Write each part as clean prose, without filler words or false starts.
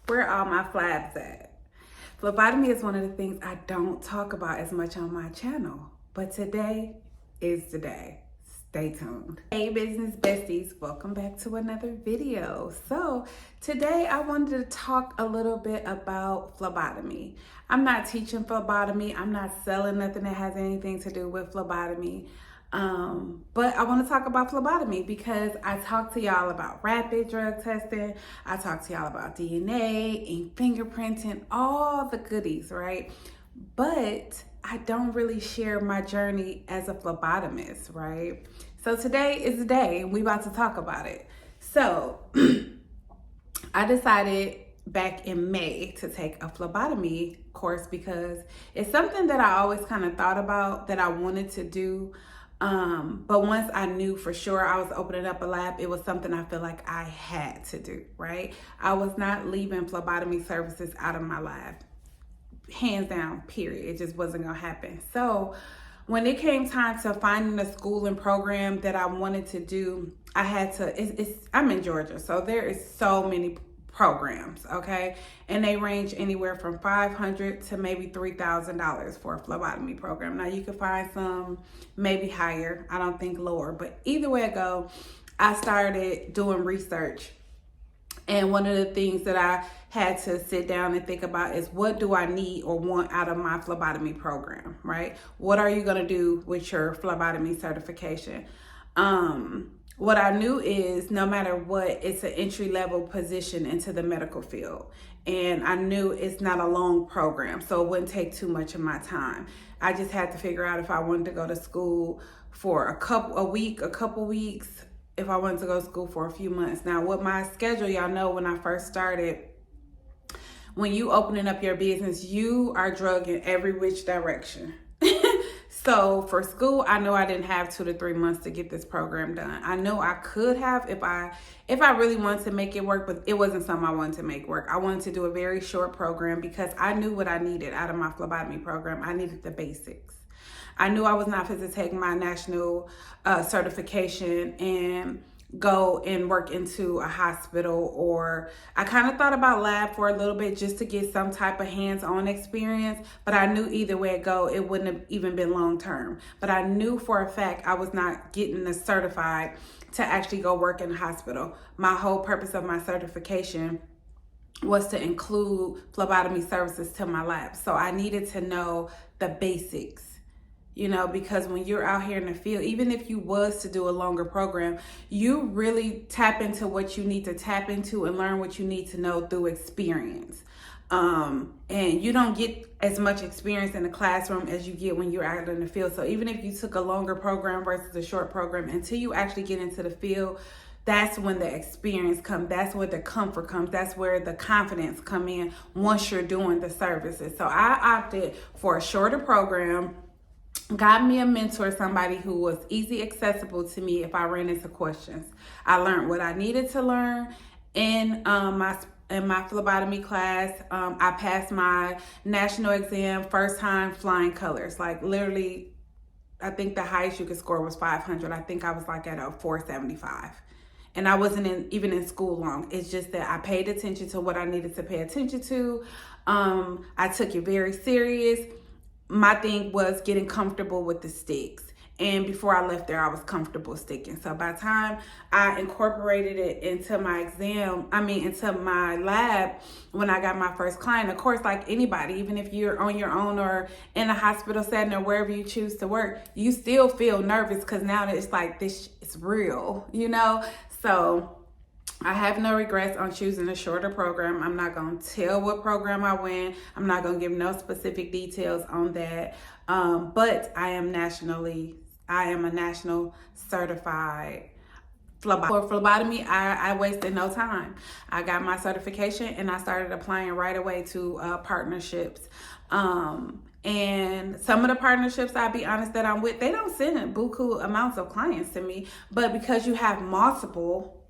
Where are all my flabs at? Phlebotomy is one of the things I don't talk about as much on my channel, but today is the day. Stay tuned. Hey business besties, welcome back to another video. So today I wanted to talk a little bit about phlebotomy. I'm not teaching phlebotomy. I'm not selling nothing that has anything to do with phlebotomy. But I want to talk about phlebotomy because I talked to y'all about rapid drug testing. I talked to y'all about DNA and fingerprinting, all the goodies, right? But I don't really share my journey as a phlebotomist, right? So today is the day and we about to talk about it. So I decided back in May to take a phlebotomy course because it's something that I always kind of thought about that I wanted to do. But once I knew for sure I was opening up a lab, it was something I feel like I had to do, right? I was not leaving phlebotomy services out of my lab. Hands down, period. It just wasn't gonna happen. So when it came time to finding a school and program that I wanted to do, I had to, I'm in Georgia, so there is so many programs, okay? And they range anywhere from $500 to maybe $3,000 for a phlebotomy program. Now you can find some maybe higher, I don't think lower, but either way I go, I started doing research. And one of the things that I had to sit down and think about is what do I need or want out of my phlebotomy program, right? What are you gonna do with your phlebotomy certification? What I knew is no matter what, it's an entry-level position into the medical field. And I knew it's not a long program, so it wouldn't take too much of my time. I just had to figure out if I wanted to go to school for a couple weeks, if I wanted to go to school for a few months. Now, with my schedule, y'all know when I first started, when you opening up your business, you are drug in every which direction. So for school, I know I didn't have 2 to 3 months to get this program done. I know I could have if I really wanted to make it work, but it wasn't something I wanted to make work. I wanted to do a very short program because I knew what I needed out of my phlebotomy program. I needed the basics. I knew I was not fit to take my national certification and go and work into a hospital, or I kind of thought about lab for a little bit just to get some type of hands-on experience, but I knew either way it go, it wouldn't have even been long-term. But I knew for a fact I was not getting certified to actually go work in a hospital. My whole purpose of my certification was to include phlebotomy services to my lab. So I needed to know the basics. You know, because when you're out here in the field, even if you was to do a longer program, you really tap into what you need to tap into and learn what you need to know through experience. And you don't get as much experience in the classroom as you get when you're out in the field. So even if you took a longer program versus a short program, until you actually get into the field, that's when the experience comes. That's where the comfort comes. That's where the confidence come in once you're doing the services. So I opted for a shorter program. Got me a mentor, somebody who was easy accessible to me if I ran into questions. I learned what I needed to learn in my phlebotomy class. I passed my national exam, first time flying colors. Like literally, I think the highest you could score was 500. I think I was like at a 475. And I wasn't even in school long. It's just that I paid attention to what I needed to pay attention to. I took it very serious. My thing was getting comfortable with the sticks. And before I left there, I was comfortable sticking. So by the time I incorporated it into my into my lab, when I got my first client, of course, like anybody, even if you're on your own or in a hospital setting or wherever you choose to work, you still feel nervous because now it's like this is real, you know? So I have no regrets on choosing a shorter program. I'm not going to tell what program I went. I'm not going to give no specific details on that. But I am a national certified phlebotomist. For phlebotomy, I wasted no time. I got my certification and I started applying right away to partnerships. And some of the partnerships, I'll be honest, that I'm with, they don't send buku amounts of clients to me. But because you have multiple,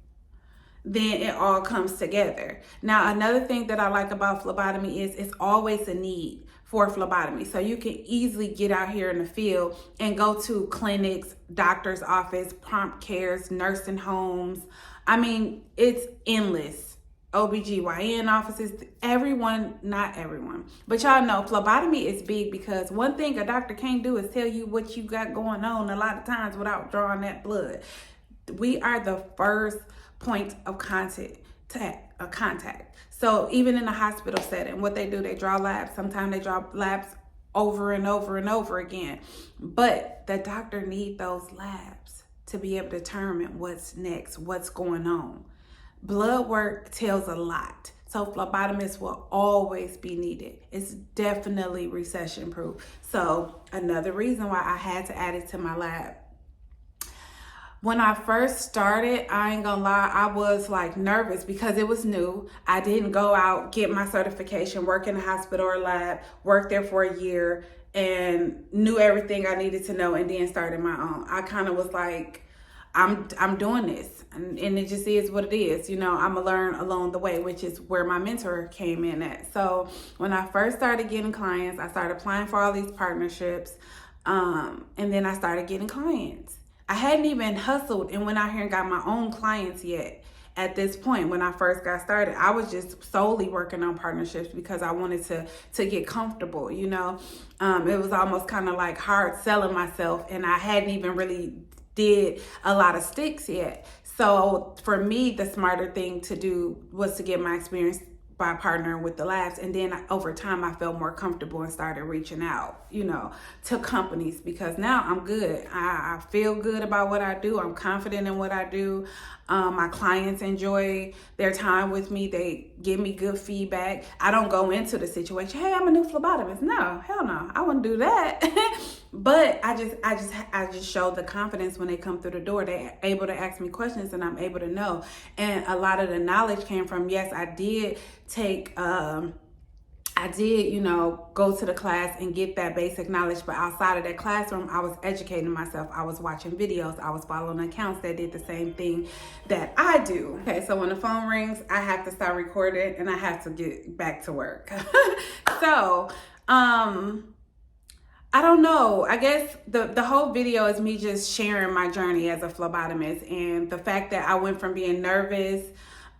then it all comes together. Now, another thing that I like about phlebotomy is it's always a need for phlebotomy. So you can easily get out here in the field and go to clinics, doctor's office, prompt cares, nursing homes. I mean, it's endless OBGYN offices, everyone, not everyone, but y'all know phlebotomy is big because one thing a doctor can't do is tell you what you got going on a lot of times without drawing that blood. We are the first point of contact. So even in a hospital setting, what they do, they draw labs. Sometimes they draw labs over and over and over again. But the doctor needs those labs to be able to determine what's next, what's going on. Blood work tells a lot. So phlebotomists will always be needed. It's definitely recession proof. So another reason why I had to add it to my lab. When I first started, I ain't gonna lie, I was like nervous because it was new. I didn't go out, get my certification, work in a hospital or lab, work there for a year and knew everything I needed to know and then started my own. I kind of was like, I'm doing this and it just is what it is. You know, I'm gonna learn along the way, which is where my mentor came in at. So when I first started getting clients, I started applying for all these partnerships and then I started getting clients. I hadn't even hustled and went out here and got my own clients yet. At this point, when I first got started, I was just solely working on partnerships because I wanted to get comfortable, you know. It was almost kind of like hard selling myself and I hadn't even really did a lot of sticks yet. So for me, the smarter thing to do was to get my experience by partnering with the labs. And then over time, I felt more comfortable and started reaching out, you know, to companies because now I'm good. I feel good about what I do. I'm confident in what I do. My clients enjoy their time with me. They give me good feedback. I don't go into the situation, hey, I'm a new phlebotomist. No, hell no, I wouldn't do that. But I just show the confidence when they come through the door. They're able to ask me questions and I'm able to know. And a lot of the knowledge came from, yes, I did take you know, go to the class and get that basic knowledge. But outside of that classroom, I was educating myself. I was watching videos. I was following accounts that did the same thing that I do. Okay, so when the phone rings, I have to start recording and I have to get back to work. So, I don't know. I guess the whole video is me just sharing my journey as a phlebotomist and the fact that I went from being nervous,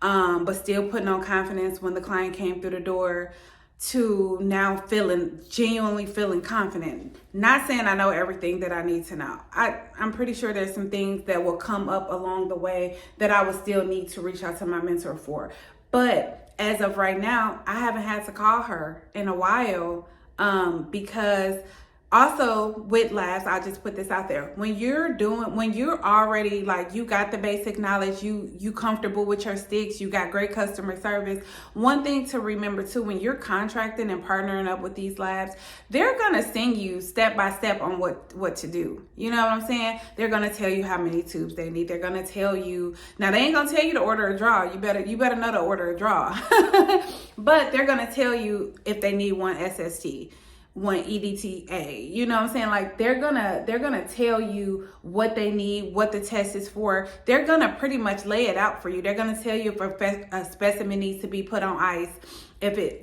but still putting on confidence when the client came through the door to now genuinely feeling confident. Not saying I know everything that I need to know. I'm pretty sure there's some things that will come up along the way that I would still need to reach out to my mentor for. But as of right now, I haven't had to call her in a while because also with labs, I'll just put this out there. When you're already like, you got the basic knowledge, you comfortable with your sticks, you got great customer service. One thing to remember too, when you're contracting and partnering up with these labs, they're going to send you step by step on what to do. You know what I'm saying? They're going to tell you how many tubes they need. They're going to tell you, now they ain't going to tell you to order a draw. You better know to order a draw. But they're going to tell you if they need one SST. One EDTA, you know what I'm saying? Like they're gonna tell you what they need, what the test is for. They're gonna pretty much lay it out for you. They're gonna tell you if a specimen needs to be put on ice, if it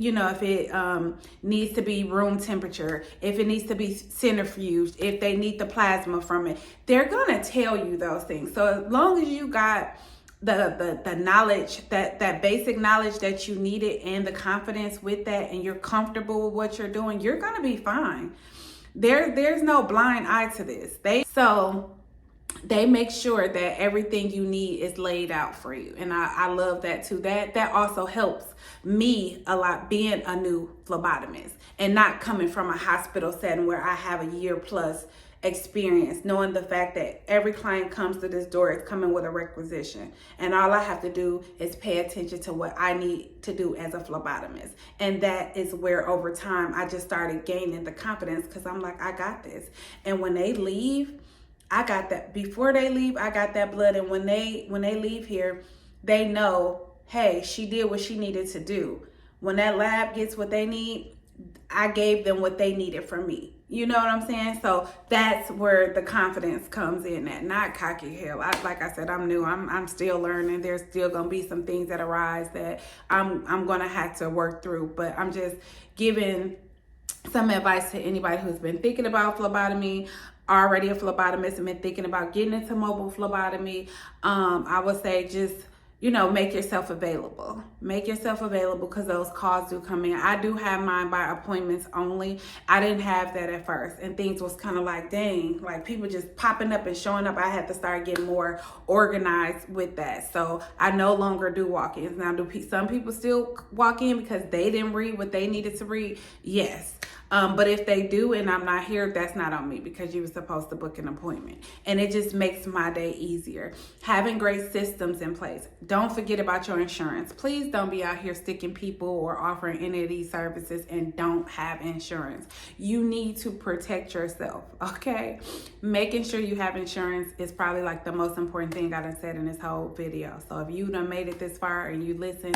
needs to be room temperature, if it needs to be centrifuged, if they need the plasma from it. They're gonna tell you those things. So as long as you got the knowledge, that basic knowledge that you needed and the confidence with that and you're comfortable with what you're doing, you're going to be fine. There's no blind eye to this. They make sure that everything you need is laid out for you. And I love that too. That also helps me a lot being a new phlebotomist and not coming from a hospital setting where I have a year plus experience, knowing the fact that every client comes to this door is coming with a requisition and all I have to do is pay attention to what I need to do as a phlebotomist. And that is where over time I just started gaining the confidence because I'm like, I got this. And when they leave, I got that. Before they leave, I got that blood. And when they leave here, they know, hey, she did what she needed to do. When that lab gets what they need, I gave them what they needed from me. You know what I'm saying? So that's where the confidence comes in at, not cocky hell. Like I said, I'm new. I'm still learning. There's still going to be some things that arise that I'm going to have to work through. But I'm just giving some advice to anybody who's been thinking about phlebotomy, already a phlebotomist, and been thinking about getting into mobile phlebotomy. I would say just make yourself available. Make yourself available because those calls do come in. I do have mine by appointments only. I didn't have that at first, and things was kind of like, dang, like people just popping up and showing up. I had to start getting more organized with that. So I no longer do walk-ins. Now, do some people still walk in because they didn't read what they needed to read? Yes. But if they do and I'm not here, that's not on me because you were supposed to book an appointment. And it just makes my day easier. Having great systems in place. Don't forget about your insurance. Please don't be out here sticking people or offering any of these services and don't have insurance. You need to protect yourself, okay? Making sure you have insurance is probably like the most important thing I done said in this whole video. So if you done made it this far and you listen,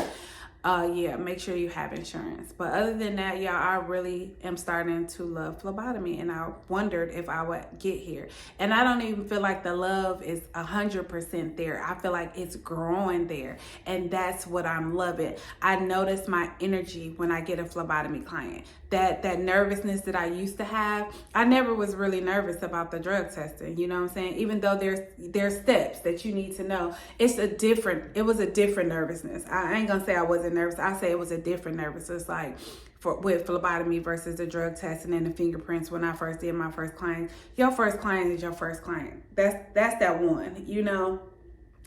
make sure you have insurance. But other than that, y'all, I really am starting to love phlebotomy, and I wondered if I would get here. And I don't even feel like the love is 100% there. I feel like it's growing there, and that's what I'm loving. I notice my energy when I get a phlebotomy client. That nervousness that I used to have, I never was really nervous about the drug testing, you know what I'm saying? Even though there's steps that you need to know, it was a different nervousness. I ain't gonna say I wasn't nervous. I say it was a different nervousness, like with phlebotomy versus the drug testing and the fingerprints. When I first did my first client, your first client is your first client. That's that one, you know?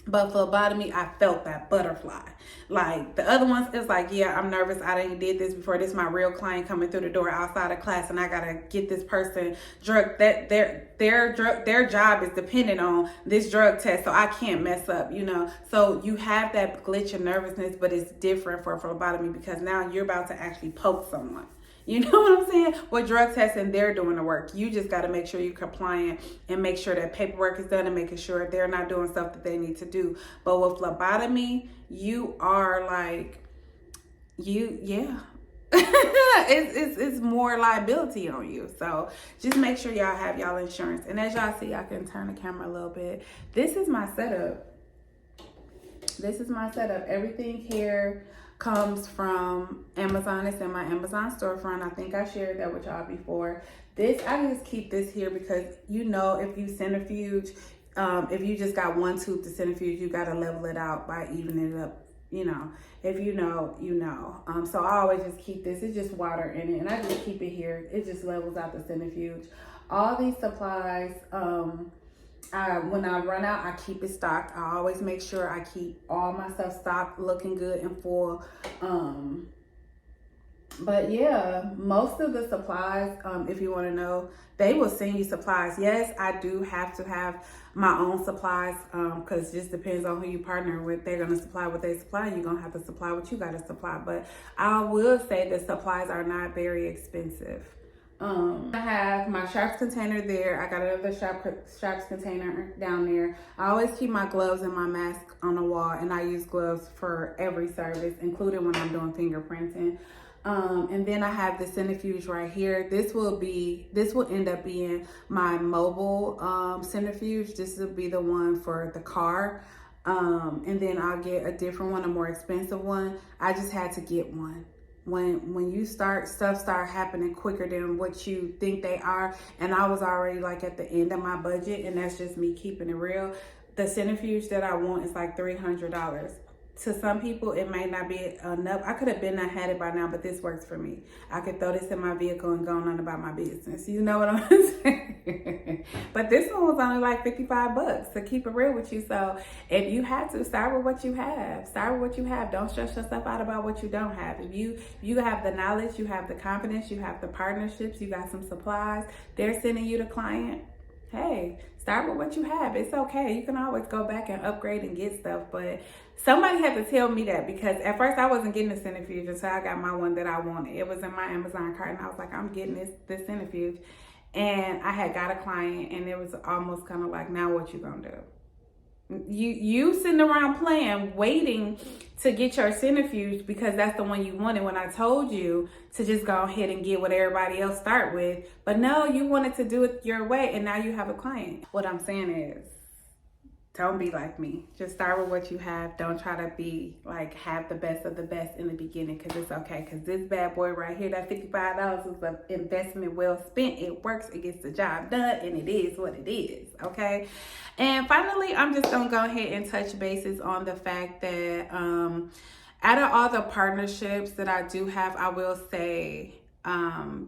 But phlebotomy, I felt that butterfly. Like the other ones, it's like, yeah, I'm nervous. I didn't did this before. This is my real client coming through the door outside of class, and I gotta get this person drug. That their job is dependent on this drug test, so I can't mess up, you know. So you have that glitch of nervousness, but it's different for phlebotomy because now you're about to actually poke someone. You know what I'm saying? With drug testing, they're doing the work. You just got to make sure you're compliant and make sure that paperwork is done and making sure they're not doing stuff that they need to do. But with phlebotomy, you are like, it's more liability on you. So just make sure y'all have y'all insurance. And as y'all see, I can turn the camera a little bit. This is my setup. Everything here comes from Amazon. It's in my Amazon storefront. I think I shared that with y'all before. This, I just keep this here because, you know, if you centrifuge, if you just got one tube to centrifuge, you got to level it out by evening it up. You know, if you know, you know. So I always just keep this. It's just water in it, and I just keep it here. It just levels out the centrifuge. All these supplies, when I run out, I keep it stocked. I always make sure I keep all my stuff stocked, looking good and full. But yeah, most of the supplies, if you want to know, they will send you supplies. Yes, I do have to have my own supplies because it just depends on who you partner with. They're going to supply what they supply. You're going to have to supply what you got to supply. But I will say the supplies are not very expensive. I have my sharps container there. I got another sharps container down there. I always keep my gloves and my mask on the wall, and I use gloves for every service, including when I'm doing fingerprinting. And then I have the centrifuge right here. This will end up being my mobile centrifuge. This will be the one for the car. And then I'll get a different one, a more expensive one. I just had to get one. When you stuff start happening quicker than what you think they are, and I was already like at the end of my budget, and that's just me keeping it real. The centrifuge that I want is like $300. To some people, it might not be enough. I could have been had it by now, but this works for me. I could throw this in my vehicle and go on about my business. You know what I'm saying? But this one was only like $55 to keep it real with you. So if you have to, start with what you have. Start with what you have. Don't stress yourself out about what you don't have. If you have the knowledge, you have the confidence, you have the partnerships, you got some supplies, they're sending you the client. Hey, start with what you have. It's okay. You can always go back and upgrade and get stuff. But somebody had to tell me that because at first I wasn't getting a centrifuge until I got my one that I wanted. It was in my Amazon cart, and I was like, I'm getting this centrifuge. And I had got a client, and it was almost kind of like, now what you gonna do? You sitting around playing, waiting to get your centrifuge because that's the one you wanted when I told you to just go ahead and get what everybody else start with. But no, you wanted to do it your way, and now you have a client. What I'm saying is, Don't be like me. Just start with what you have. Don't try to be like have the best of the best in the beginning, because it's okay. Because this bad boy right here, that $55 is an investment well spent. It works, it gets the job done, and it is what it is, okay? And finally, I'm just gonna go ahead and touch bases on the fact that out of all the partnerships that I do have, I will say,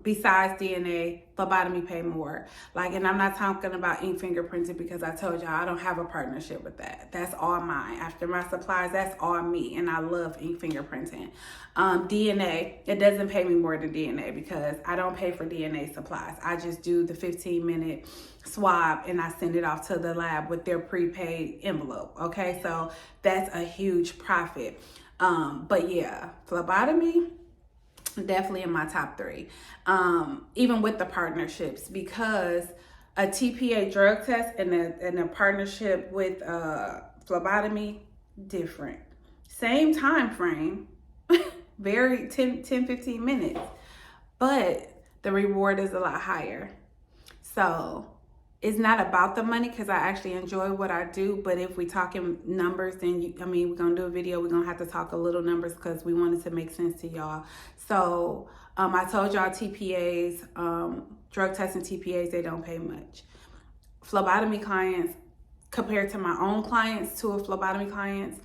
besides DNA, phlebotomy pay more. Like, and I'm not talking about ink fingerprinting, because I told y'all I don't have a partnership with that. That's all mine. After my supplies, that's all me, and I love ink fingerprinting. DNA, it doesn't pay me more than DNA, because I don't pay for DNA supplies. I just do the 15-minute swab and I send it off to the lab with their prepaid envelope. Okay, so that's a huge profit. But yeah, phlebotomy, definitely in my top 3, even with the partnerships, because a TPA drug test and a partnership with phlebotomy, different. Same time frame, very 10-15 minutes, but the reward is a lot higher. So it's not about the money, because I actually enjoy what I do. But if we talking numbers, then we're gonna do a video. We're gonna have to talk a little numbers, because we wanted to make sense to y'all. So I told y'all TPAs, drug testing TPAs, they don't pay much. Phlebotomy clients, compared to my own clients, to a phlebotomy clients,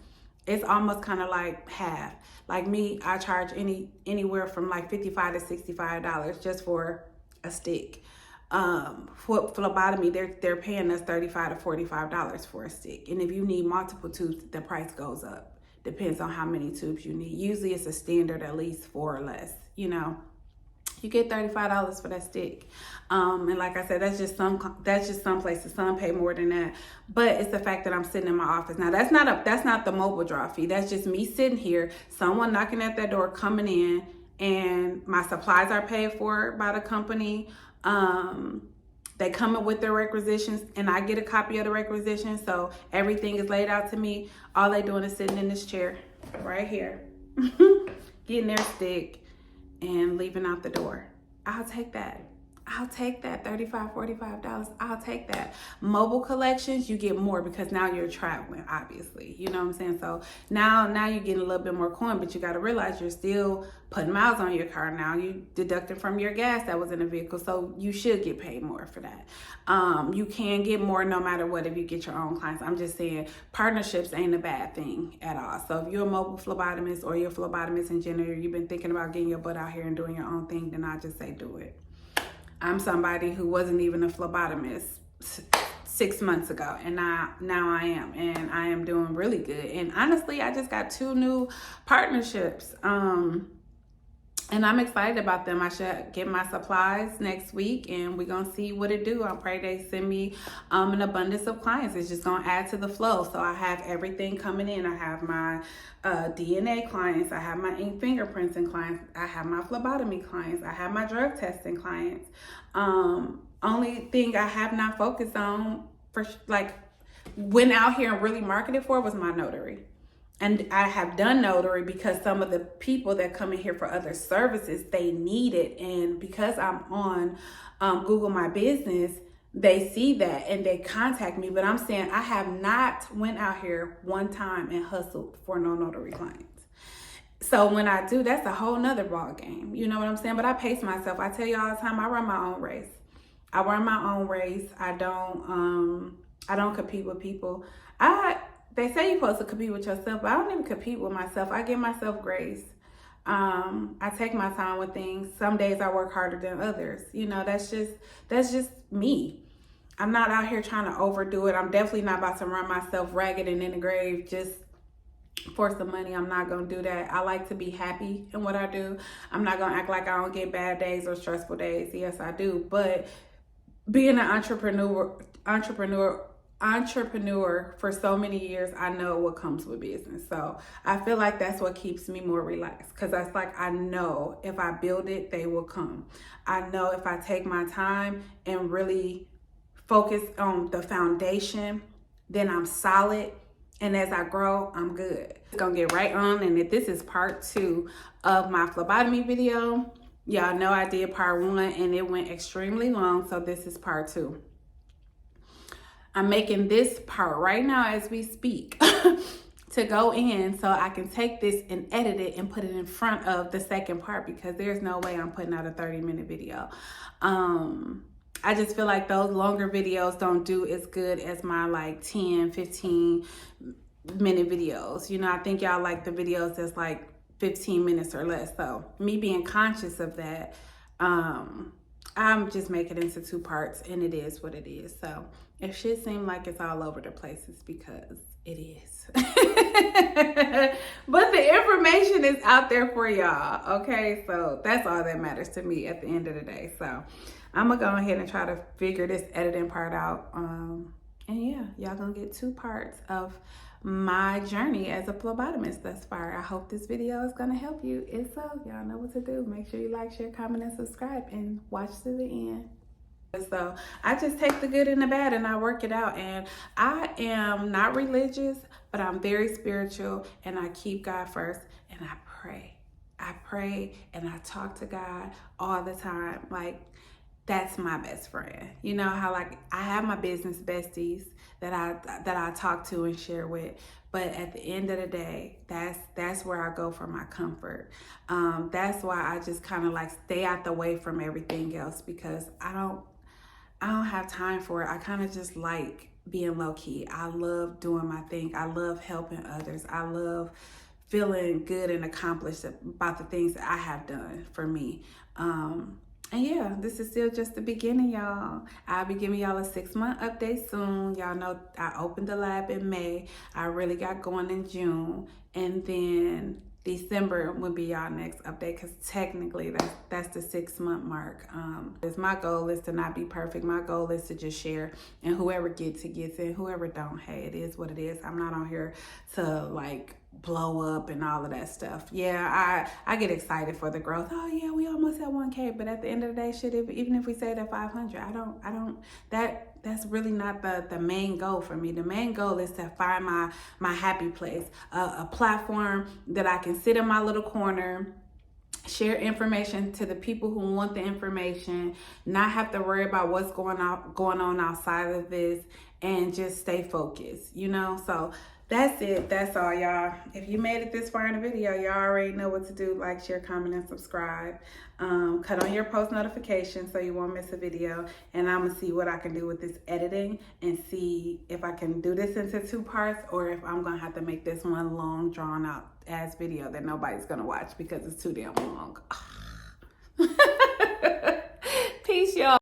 it's almost kind of like half. Like me, I charge anywhere from like $55 to $65 just for a stick. For phlebotomy, they're paying us $35 to $45 for a stick. And if you need multiple tubes, the price goes up. Depends on how many tubes you need. Usually it's a standard, at least 4 or less, you know. You get $35 for that stick. And like I said, that's just some places. Some pay more than that. But it's the fact that I'm sitting in my office. Now that's not the mobile draw fee. That's just me sitting here, someone knocking at that door, coming in, and my supplies are paid for by the company. They come up with their requisitions, and I get a copy of the requisition. So everything is laid out to me. All they doing is sitting in this chair right here, getting their stick and leaving out the door. I'll take that. I'll take that. $35, $45. I'll take that. Mobile collections, you get more, because now you're traveling, obviously. You know what I'm saying? So now you're getting a little bit more coin, but you got to realize you're still putting miles on your car. Now you deducting from your gas that was in the vehicle, so you should get paid more for that. You can get more no matter what if you get your own clients. I'm just saying partnerships ain't a bad thing at all. So if you're a mobile phlebotomist, or you're a phlebotomist in general, you've been thinking about getting your butt out here and doing your own thing, then I just say do it. I'm somebody who wasn't even a phlebotomist 6 months ago, and now I am, and I am doing really good. And honestly, I just got 2 new partnerships, and I'm excited about them. I should get my supplies next week, and we're gonna see what it do. I pray they send me an abundance of clients. It's just gonna add to the flow. So I have everything coming in. I have my DNA clients, I have my ink fingerprinting clients, I have my phlebotomy clients, I have my drug testing clients. Only thing I have not focused on went out here and really marketed for was my notary. And I have done notary because some of the people that come in here for other services, they need it. And because I'm on Google My Business, they see that and they contact me. But I'm saying I have not went out here one time and hustled for no notary clients. So when I do, that's a whole nother ball game. You know what I'm saying? But I pace myself. I tell you all the time, I run my own race. I run my own race. I don't compete with people. They say you're supposed to compete with yourself, but I don't even compete with myself. I give myself grace. I take my time with things. Some days I work harder than others. You know, that's just me. I'm not out here trying to overdo it. I'm definitely not about to run myself ragged and in the grave just for some money. I'm not going to do that. I like to be happy in what I do. I'm not going to act like I don't get bad days or stressful days. Yes, I do. But being an entrepreneur for so many years, I know what comes with business. So I feel like that's what keeps me more relaxed, because that's like, I know if I build it, they will come. I know if I take my time and really focus on the foundation, then I'm solid. And as I grow, I'm good. It's gonna get right on. And if this is part 2 of my phlebotomy video, y'all know I did part 1 and it went extremely long. So this is part 2. I'm making this part right now as we speak to go in so I can take this and edit it and put it in front of the second part, because there's no way I'm putting out a 30-minute video. I just feel like those longer videos don't do as good as my like 10, 15-minute videos. You know, I think y'all like the videos that's like 15 minutes or less. So me being conscious of that, I'm just making it into 2 parts, and it is what it is. So if shit seems like it's all over the place, it's because it is. But the information is out there for y'all, okay? So that's all that matters to me at the end of the day. So I'm gonna go ahead and try to figure this editing part out. And yeah, y'all gonna get 2 parts of my journey as a phlebotomist thus far. I hope this video is gonna help you. If so, y'all know what to do. Make sure you like, share, comment, and subscribe, and watch to the end. So I just take the good and the bad and I work it out. And I am not religious, but I'm very spiritual, and I keep God first, and I pray. I pray and I talk to God all the time. Like, that's my best friend. You know how like I have my business besties that I talk to and share with, but at the end of the day, that's where I go for my comfort. That's why I just kind of like stay out the way from everything else, because I don't have time for it. I kind of just like being low key. I love doing my thing. I love helping others. I love feeling good and accomplished about the things that I have done for me. And yeah, this is still just the beginning, y'all. I'll be giving y'all a 6-month update soon. Y'all know I opened the lab in May. I really got going in June. And then December will be y'all next update, because technically that's the 6-month mark. My goal is to not be perfect. My goal is to just share, and whoever gets it gets it. Whoever don't, hey, it is what it is. I'm not on here to like blow up and all of that stuff. Yeah, I get excited for the growth. Oh yeah, we almost at 1K, but at the end of the day, shit, even if we say that 500, that's really not the main goal for me. The main goal is to find my happy place, a platform that I can sit in my little corner, share information to the people who want the information, not have to worry about what's going on outside of this, and just stay focused, you know? So that's it. That's all, y'all. If you made it this far in the video, y'all already know what to do. Like, share, comment, and subscribe. Cut on your post notifications so you won't miss a video. And I'm going to see what I can do with this editing, and see if I can do this into 2 parts, or if I'm going to have to make this one long, drawn out ass video that nobody's going to watch because it's too damn long. Peace, y'all.